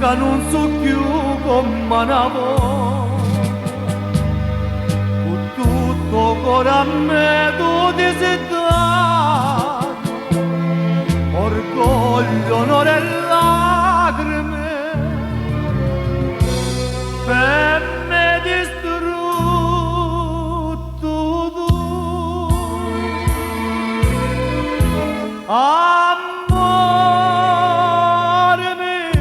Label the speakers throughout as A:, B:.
A: che non so più come una volta, con tutto cuore a me tu ti sei dato, orgoglio, onore e lacrime, per me distrutto tu. Amore mio,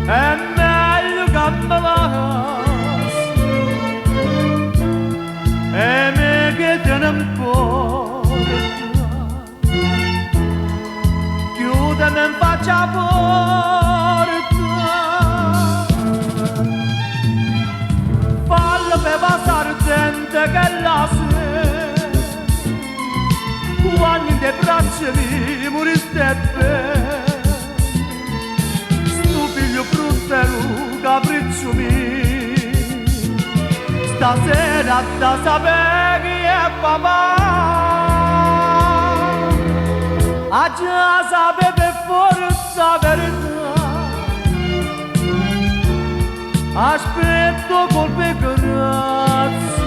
A: è meglio che me lasci, e me che te ne importa, chiudimi in faccia porta, fallo per passare gente che la sera, quando in te braccia mi moriste bene, sto figlio fruttello capriccio mio, stasera da sapere chi è papà, a già sapere per forza verità, aspetto colpe grazie,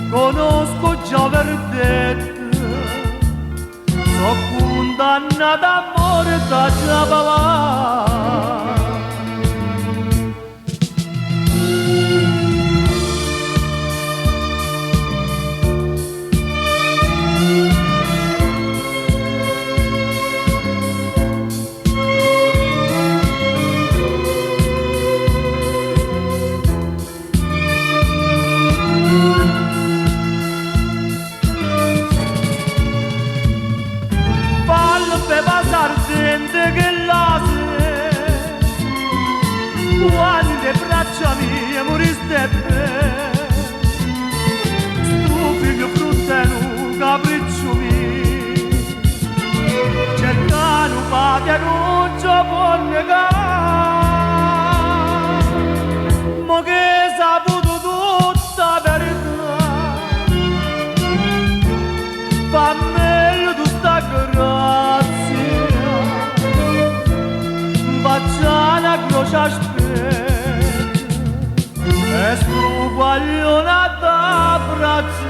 A: conosco già verdetto, sono condannata a morte già papà. Gente che la sera, quando le braccia mie moriste bene, sto figlio fruttello capriccio mio, cercano patria non ci può negare, ma che saputo tutta verità, fa meglio tu sta grazia. Faccia la croce aspetta e struguagliona da braccia.